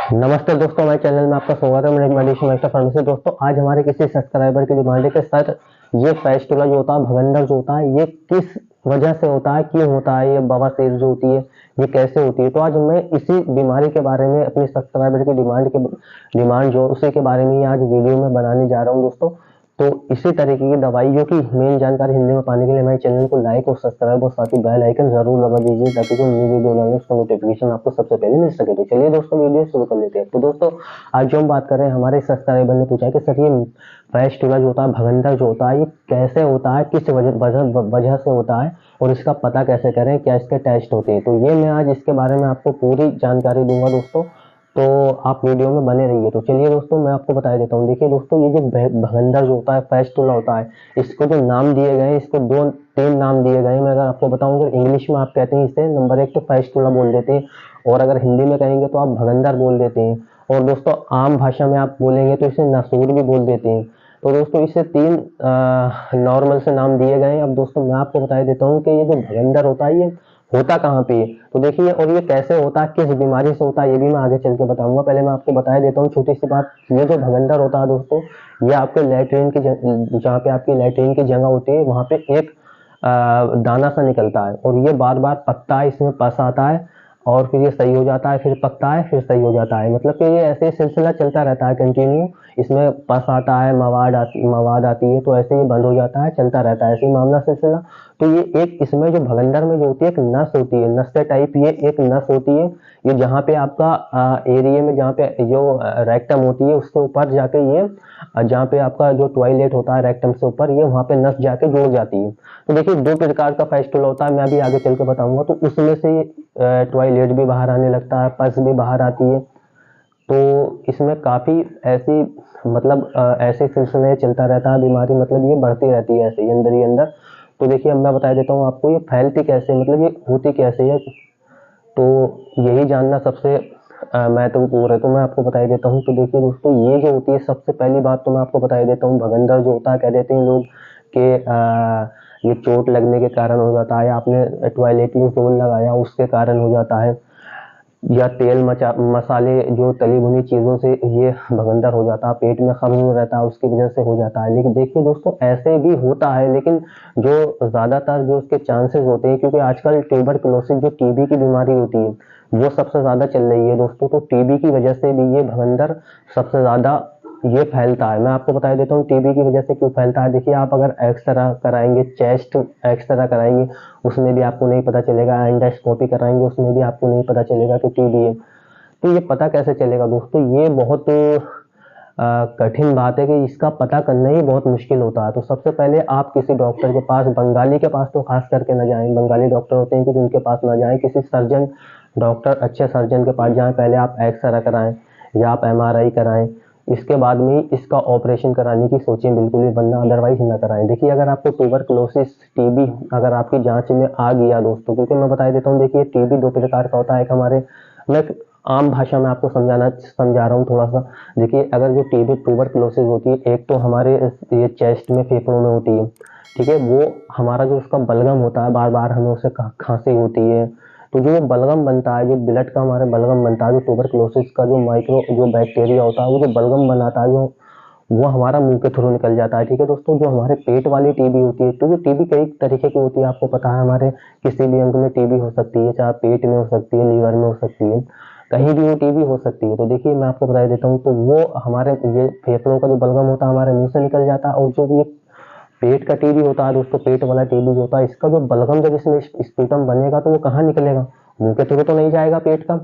नमस्ते दोस्तों, हमारे चैनल में आपका स्वागत है। मेरे मेडिसिन मास्टर फार्मेसी। दोस्तों, आज हमारे किसी सब्सक्राइबर की डिमांड है कि सर ये फैस्टुला जो होता है, भगंदर जो होता है, ये किस वजह से होता है, क्यों होता है, ये बवासीर जो होती है ये कैसे होती है। तो आज मैं इसी बीमारी के बारे में अपनी सब्सक्राइबर की डिमांड जो उसी के बारे में आज वीडियो में बनाने जा रहा हूँ दोस्तों। तो इसी तरीके की दवाइयों की मेन जानकारी हिंदी में पाने के लिए हमारे चैनल को लाइक और सब्सक्राइब और साथ ही बेल आइकन जरूर दबा दीजिए ताकि जो न्यू वीडियो डालें उसका नोटिफिकेशन आपको सबसे पहले मिल सके। तो चलिए दोस्तों, वीडियो शुरू कर लेते हैं। तो दोस्तों, आज जो हम बात कर रहे हैं, हमारे सब्सक्राइबर ने पूछा है कि सर ये फैस्टुला जो होता है, भगंदर जो होता है, ये कैसे होता है, किस वजह से होता है और इसका पता कैसे करें, क्या इसके टेस्ट होते हैं। तो ये मैं आज इसके बारे में आपको पूरी जानकारी दूंगा दोस्तों, तो आप वीडियो में बने रहिए। तो चलिए दोस्तों, मैं आपको बता देता हूँ। देखिए दोस्तों, ये जो भगंदर जो होता है, फैस्टुला होता है, इसको जो नाम दिए गए हैं, इसको दो तीन नाम दिए गए हैं। मैं अगर आपको बताऊं, अगर इंग्लिश में आप कहते हैं इसे नंबर एक तो फैस्टुला बोल देते हैं, और अगर हिंदी में कहेंगे तो आप भगंदर बोल देते हैं, और दोस्तों आम भाषा में आप बोलेंगे तो इसे नसूर भी बोल देते हैं। तो दोस्तों, इसे तीन नॉर्मल से नाम दिए गए हैं। अब दोस्तों, मैं आपको बता देता हूँ कि ये जो भगंदर होता है, ये होता कहाँ पे है। तो देखिए, और ये कैसे होता है, किस बीमारी से होता है, ये भी मैं आगे चल के बताऊंगा। पहले मैं आपको बता देता हूँ छोटी सी बात। ये जो भगंदर होता है दोस्तों, ये आपके लैट्रिन की जहाँ पे आपकी लैट्रिन की जगह होती है, वहां पे एक दाना सा निकलता है, और ये बार बार पकता है, इसमें पस आता है, और फिर ये सही हो जाता है, फिर पकता है, फिर सही हो जाता है। मतलब कि ये ऐसे सिलसिला चलता रहता है कंटिन्यू। इसमें पस आता है, मवाद आती है, तो ऐसे ही बंद हो जाता है, चलता रहता है ऐसे ही मामला सिलसिला। तो ये एक इसमें जो भगंदर में जो होती है, एक नस होती है, नस से टाइप ये एक नस होती है। ये जहाँ पे आपका एरिया में, जहाँ पे जो रेक्टम होती है, उसके ऊपर जाके ये जहाँ पे आपका जो टॉयलेट होता है रेक्टम से ऊपर, ये वहाँ पे नस जाके जुड़ जाती है। तो देखिए, दो प्रकार का फैस्टुला होता है, मैं अभी आगे चल के बताऊंगा। तो उसमें से टॉयलेट भी बाहर आने लगता है, पस भी बाहर आती है। तो इसमें काफ़ी ऐसी मतलब ऐसे सिलसिले चलता रहता है, बीमारी मतलब ये बढ़ती रहती है ऐसे ही अंदर ही अंदर। तो देखिए, अब मैं बता देता हूँ आपको ये फैलती कैसे, मतलब ये होती कैसे है। तो यही जानना सबसे महत्वपूर्ण है, तो मैं आपको बता देता हूँ। तो देखिए दोस्तों, ये जो होती है, सबसे पहली बात तो मैं आपको बता देता हूँ, भगंदर जो होता है, कह देते हैं लोग कि ये चोट लगने के कारण हो जाता है, आपने टॉयलेट में जोर लगाया उसके कारण हो जाता है, या तेल मसाले जो तली भुनी चीज़ों से ये भगंदर हो जाता है, पेट में कब्ज रहता है उसकी वजह से हो जाता है। लेकिन देखिए दोस्तों, ऐसे भी होता है, लेकिन जो ज़्यादातर जो उसके चांसेस होते हैं, क्योंकि आजकल ट्यूबरकुलोसिस जो टीबी की बीमारी होती है, वो सबसे ज़्यादा चल रही है दोस्तों। तो टीबी की वजह से भी ये भगंदर सबसे ज़्यादा ये फैलता है। मैं आपको बता देता हूँ टीबी की वजह से क्यों फैलता है। देखिए, आप अगर एक्सरे कराएंगे, चेस्ट एक्सरे कराएंगे, उसमें भी आपको नहीं पता चलेगा, एंडोस्कोपी कराएंगे, उसमें भी आपको नहीं पता चलेगा कि टीबी है। तो ये पता कैसे चलेगा दोस्तों, ये बहुत कठिन बात है कि इसका पता करना ही बहुत मुश्किल होता है। तो सबसे पहले आप किसी डॉक्टर के पास, बंगाली के पास तो खास करके ना जाएं, बंगाली डॉक्टर होते हैं कि उनके पास ना जाएं, किसी सर्जन डॉक्टर, अच्छे सर्जन के पास जाएं। पहले आप एक्सरे कराएं या आप एमआरआई कराएं, इसके बाद में इसका ऑपरेशन कराने की सोचें बिल्कुल भी, वरना अदरवाइज ना कराएं। देखिए, अगर आपको ट्यूबरकुलोसिस टीबी अगर आपकी जांच में आ गया दोस्तों, क्योंकि मैं बता देता हूँ, देखिए टीबी दो प्रकार का होता है। एक हमारे, मैं आम भाषा में आपको समझा रहा हूँ थोड़ा सा। देखिए, अगर जो टीबी ट्यूबरकुलोसिस होती है, एक तो हमारे ये चेस्ट में, फेफड़ों में होती है, ठीक है। वो हमारा जो उसका बलगम होता है, बार बार हमें उससे खांसी होती है, तो जो बलगम बनता है, जो ब्लड का हमारे बलगम बनता है, जो ट्यूबरकुलोसिस का जो माइक्रो जो बैक्टीरिया होता है, वो जो बलगम बनाता है, जो वो हमारा मुंह के थ्रू निकल जाता है, ठीक है दोस्तों। जो हमारे पेट वाली टीबी होती है, क्योंकि टीबी कई तरीके की होती है, आपको पता है, हमारे किसी भी अंग में टीबी हो सकती है, चाहे पेट में हो सकती है, लीवर में हो सकती है, कहीं भी वो टीबी हो सकती है। तो देखिए, मैं आपको बता देता हूँ, तो वो हमारे ये फेफड़ों का जो बलगम होता है, हमारे मुंह से निकल जाता है। और जो ये पेट का टीबी होता है दोस्तों, पेट वाला टीबी जो होता है, इसका जो बलगम जब इसमें स्पूटम बनेगा, तो वो कहाँ निकलेगा, मुंह के थ्रू तो नहीं जाएगा पेट का।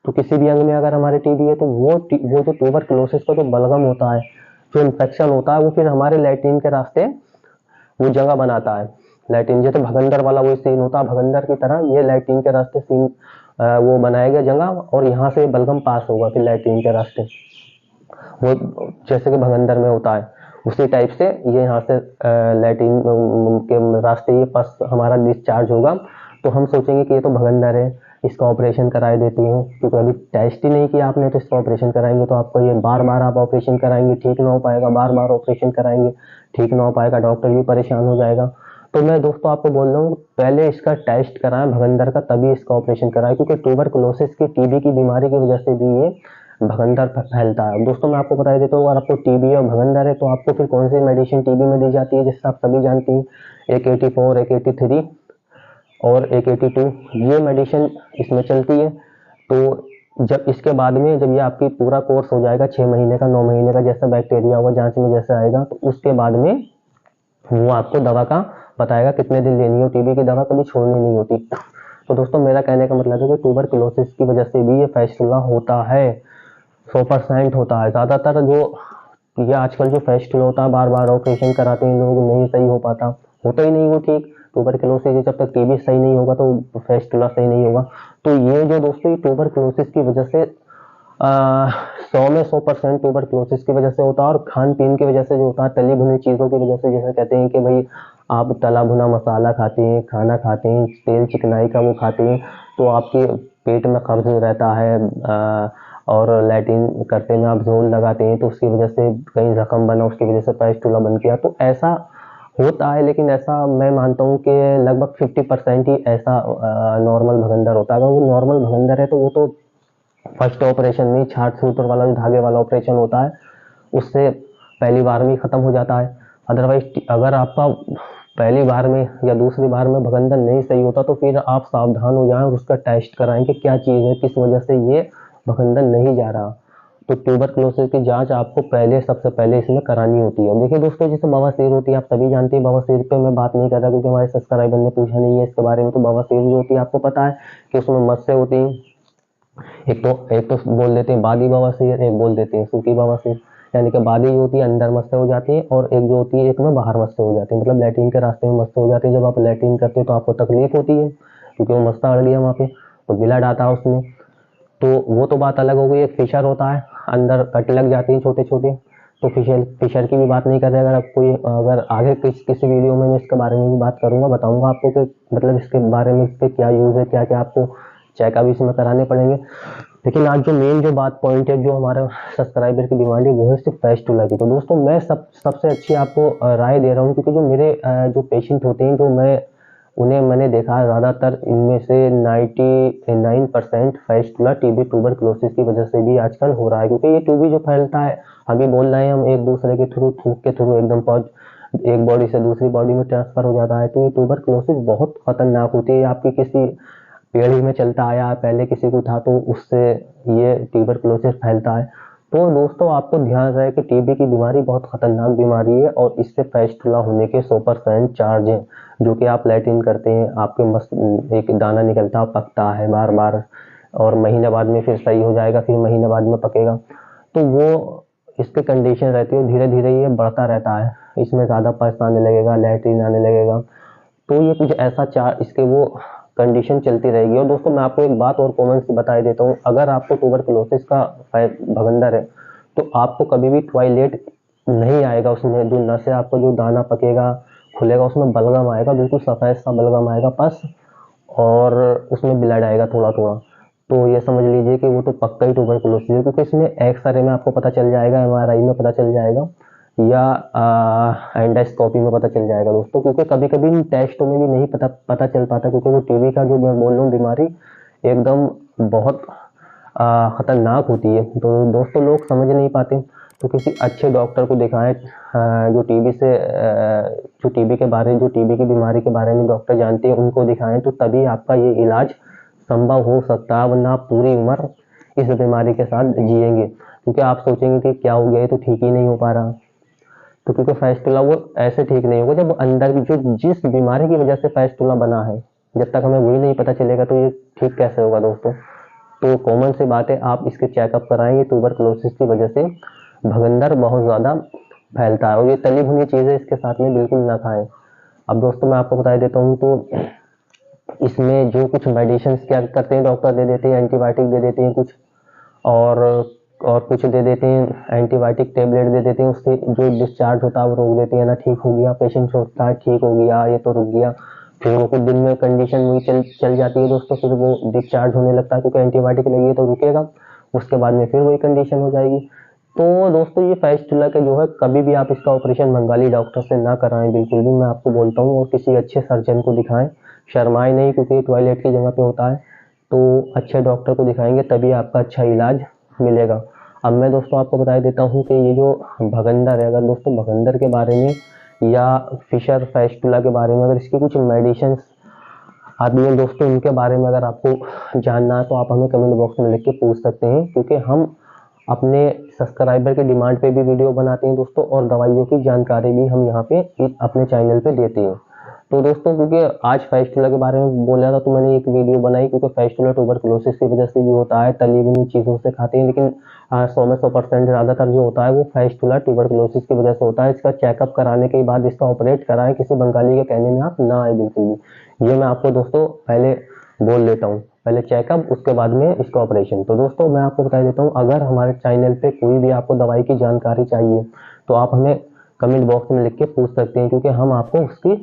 तो किसी भी अंग में अगर हमारे टीबी है, तो वो जो ट्यूबरकुलोसिस का जो बलगम होता है, जो इन्फेक्शन होता है, वो फिर हमारे लैट्रिन के रास्ते वो जगह बनाता है। लैट्रिन जैसे भगंदर वाला वो सीन होता है, भगंदर की तरह ये लैट्रिन के रास्ते सीन वो बनाएगा जगह, और यहाँ से बलगम पास होगा फिर लैट्रिन के रास्ते, वो जैसे कि भगंदर में होता है, उसी टाइप से ये यहाँ से लैट्रिन के रास्ते ये पस हमारा डिस्चार्ज होगा। तो हम सोचेंगे कि ये तो भगंदर है, इसका ऑपरेशन कराए देती हूँ, क्योंकि अभी टेस्ट ही नहीं किया आपने, तो इसका ऑपरेशन कराएंगे, तो आपको ये बार बार आप ऑपरेशन कराएंगे, ठीक ना हो पाएगा, बार बार ऑपरेशन कराएंगे, ठीक ना हो पाएगा, डॉक्टर भी परेशान हो जाएगा। तो मैं दोस्तों आपको बोल रहा हूँ, पहले इसका टेस्ट कराएं भगंदर का, तभी इसका ऑपरेशन कराएं, क्योंकि ट्यूबरकुलोसिस की टीबी की बीमारी की वजह से भी ये भगंदर फैलता है। दोस्तों मैं आपको बता देता हूँ, अगर आपको टीबी और भगंदर है तो आपको फिर कौन सी मेडिसिन टीबी में दी जाती है, जिससे आप सभी जानती हैं, AK-84, AK-83 और AK-82, ये मेडिसिन इसमें चलती है। तो जब इसके बाद में जब ये आपकी पूरा कोर्स हो जाएगा 6 महीने का, 9 महीने का, जैसा बैक्टीरिया होगा जांच में जैसे आएगा, तो उसके बाद में वो आपको दवा का बताएगा कितने दिन लेनी है। टीबी की दवा कभी छोड़नी नहीं होती। तो दोस्तों मेरा कहने का मतलब है कि ट्यूबरकुलोसिस की वजह से भी ये फैस्टुला होता है, 100% होता है। ज़्यादातर जो ये आजकल जो फैस्टुला होता है, बार बार ऑपरेशन कराते हैं लोग, नहीं सही हो पाता, होता ही नहीं वो ठीक। ट्यूबरकुलोसिस जब तक टीबी सही नहीं होगा तो फैस्टुला सही नहीं होगा। तो ये जो दोस्तों ट्यूबरकुलोसिस की वजह से 100 में 100% ट्यूबरकुलोसिस की वजह से होता है। और खान पीन की वजह से जो होता है, तली भुनी चीज़ों की वजह से, जैसे कहते हैं कि भाई आप तला भुना मसाला खाते हैं, खाना खाते हैं, तेल चिकनाई का वो खाते हैं, तो आपके पेट में कब्ज रहता है, और लैट्रिन करते में आप जोर लगाते हैं, तो उसकी वजह से कहीं जख्म बना, उसकी वजह से फैस्टुला बन गया। तो ऐसा होता है, लेकिन ऐसा मैं मानता हूँ कि लगभग 50% ही ऐसा नॉर्मल भगंदर होता है। अगर वो नॉर्मल भगंदर है तो वो तो फर्स्ट ऑपरेशन में छाट सूत्र वाला जो धागे वाला ऑपरेशन होता है, उससे पहली बार में ही खत्म हो जाता है। अदरवाइज अगर आपका पहली बार में या दूसरी बार में भगंदर नहीं सही होता तो फिर आप सावधान हो जाएं और उसका टेस्ट कराएं कि क्या चीज़ है, किस वजह से ये भगंदर नहीं जा रहा। तो ट्यूबरकुलोसिस की जांच आपको सबसे पहले इसमें करानी होती है। देखिए दोस्तों, जैसे बवासीर होती है, आप सभी जानते हैं, बवासीर पे मैं बात नहीं कर रहा क्योंकि हमारे सब्सक्राइबर ने पूछा नहीं है इसके बारे में। तो बवासीर जो होती है, आपको पता है कि उसमें मस्से होती हैं। एक तो बोल देते हैं बादी बवासीर, एक बोल देते हैं सूखी बवासीर। यानी कि बादी जो होती है अंदर मस्से हो जाती है, और एक जो होती है एक में बाहर मस्से हो जाती है, मतलब लैट्रिन के रास्ते में मस्से हो जाती है। जब आप लैट्रिन करते हो तो आपको तकलीफ होती है क्योंकि वो मस्सा अड़ गया वहाँ पे, तो ब्लड आता है उसमें। तो वो तो बात अलग हो गई। एक फिशर होता है, अंदर कट लग जाती है छोटे छोटे। तो फिशर की भी बात नहीं कर रहे। अगर आगे किसी वीडियो में मैं इसके बारे में भी बात करूंगा, बताऊंगा आपको कि मतलब इसके बारे में, इसके क्या यूज है, क्या क्या आपको चेकअप इसमें कराने पड़ेंगे। लेकिन आज जो मेन जो बात पॉइंट है, जो हमारे सब्सक्राइबर की डिमांड है, वो है सिर्फ फैस्टुला की। तो दोस्तों मैं सबसे अच्छी आपको राय दे रहा हूँ, क्योंकि जो मेरे जो पेशेंट होते हैं, जो मैंने देखा है, ज़्यादातर इनमें से 99% फैस्टुला टीबी ट्यूबरकुलोसिस की वजह से भी आजकल हो रहा है। क्योंकि ये टीबी जो फैलता है, अभी बोल रहे हैं हम, एक दूसरे के थ्रू, थूक के थ्रू एकदम एक बॉडी से दूसरी बॉडी में ट्रांसफर हो जाता है। तो ये ट्यूबरकुलोसिस बहुत खतरनाक होती है। आपकी किसी पीढ़ी में चलता आया, पहले किसी को था, तो उससे ये ट्यूबरकुलोसिस फैलता है। तो दोस्तों आपको ध्यान रहे कि टीबी की बीमारी बहुत खतरनाक बीमारी है, और इससे फैस्टुला होने के 100% चार्ज हैं। जो कि आप लैट्रिन करते हैं, आपके मस्त एक दाना निकलता है, पकता है बार बार, और महीने बाद में फिर सही हो जाएगा, फिर महीने बाद में पकेगा। तो वो इसके कंडीशन रहती है, धीरे धीरे ये बढ़ता रहता है, इसमें ज़्यादा पैसा आने लगेगा, लैट्रिन आने लगेगा। तो ये कुछ ऐसा इसके वो कंडीशन चलती रहेगी। और दोस्तों मैं आपको एक बात और कॉमन सी बता देता हूँ, अगर आपको ट्यूबरकुलोसिस का भगंदर है तो आपको कभी भी टॉयलेट नहीं आएगा उसमें। जो नस है, आपको जो दाना पकेगा, खुलेगा, उसमें बलगम आएगा, बिल्कुल सफ़ेद सा बलगम आएगा बस, और उसमें ब्लड आएगा थोड़ा थोड़ा। तो ये समझ लीजिए कि वो तो पक्का ही ट्यूबरकुलोसिस है, क्योंकि इसमें एक्सरे में आपको पता चल जाएगा, MRI में पता चल जाएगा, या एंडोस्कोपी में पता चल जाएगा दोस्तों। क्योंकि कभी कभी इन टेस्टों में भी नहीं पता चल पाता, क्योंकि वो टीबी का जो मैं बोल रहा हूँ बीमारी एकदम बहुत खतरनाक होती है। तो दोस्तों लोग समझ नहीं पाते, तो किसी अच्छे डॉक्टर को दिखाएं, जो टीबी की बीमारी के बारे में डॉक्टर जानते हैं, उनको दिखाएं, तो तभी आपका ये इलाज संभव हो सकता है, वरना आप पूरी उम्र इस बीमारी के साथ जिएंगे। क्योंकि आप सोचेंगे कि क्या हो गया, ये तो ठीक ही नहीं हो पा रहा। तो क्योंकि फैस्टुला वो ऐसे ठीक नहीं होगा, जब अंदर की जो जिस बीमारी की वजह से फैस्टुला बना है, जब तक हमें वही नहीं पता चलेगा तो ये ठीक कैसे होगा दोस्तों। तो कॉमन सी बात है, आप इसके चेकअप कराएंगे। ट्यूबरकुलोसिस की वजह से भगंदर बहुत ज़्यादा फैलता है, और ये तली भुनी चीज़ें इसके साथ में बिल्कुल ना खाएं। अब दोस्तों मैं आपको बता देता हूँ, तो इसमें जो कुछ मेडिसिन क्या करते हैं, डॉक्टर दे देते हैं, एंटीबायोटिक दे देते हैं कुछ, और कुछ दे देते हैं, एंटीबायोटिक टेबलेट दे देते हैं, उससे जो डिस्चार्ज होता है वो रोक देते हैं ना। ठीक हो गया, पेशेंट सोचता है ठीक हो गया, ये तो रुक गया, फिर वो कुछ दिन में कंडीशन वही चल जाती है दोस्तों, फिर वो डिस्चार्ज होने लगता है, क्योंकि एंटीबायोटिक लगी है तो रुकेगा, उसके बाद में फिर वही कंडीशन हो जाएगी। तो दोस्तों ये फैस्टुला के जो है, कभी भी आप इसका ऑपरेशन बंगाली डॉक्टर से ना कराएं, बिल्कुल भी, मैं आपको बोलता हूँ, और किसी अच्छे सर्जन को दिखाएं, शर्माएं नहीं, क्योंकि टॉयलेट की जगह पे होता है। तो अच्छे डॉक्टर को दिखाएंगे तभी आपका अच्छा इलाज मिलेगा। अब मैं दोस्तों आपको बता देता हूँ कि ये जो भगंदर है, अगर दोस्तों भगंदर के बारे में या फिशर फेस्टुला के बारे में अगर इसकी कुछ मेडिसिन आदि है दोस्तों, इनके बारे में अगर आपको जानना है तो आप हमें कमेंट बॉक्स में लिख के पूछ सकते हैं, क्योंकि हम अपने सब्सक्राइबर के डिमांड पे भी वीडियो बनाते हैं दोस्तों, और दवाइयों की जानकारी भी हम यहाँ पे अपने चैनल पे देते हैं। तो दोस्तों क्योंकि आज फेस्टुला के बारे में बोला था तो मैंने एक वीडियो बनाई, क्योंकि फेस्टुला ट्यूबरकुलोसिस की वजह से भी होता है, तली भुनी चीज़ों से खाते हैं, लेकिन 100 में 100% ज़्यादातर जो होता है वो फेस्टुला ट्यूबरकुलोसिस की वजह से होता है। इसका चेकअप कराने के बाद इसका ऑपरेट कराएं, किसी बंगाली के कहने में आप ना आए बिल्कुल भी। ये मैं आपको दोस्तों पहले बोल देता हूँ, पहले चेकअप उसके बाद में इसका ऑपरेशन। तो दोस्तों मैं आपको बता देता हूँ, अगर हमारे चैनल पे कोई भी आपको दवाई की जानकारी चाहिए तो आप हमें कमेंट बॉक्स में लिख के पूछ सकते हैं, क्योंकि हम आपको उसकी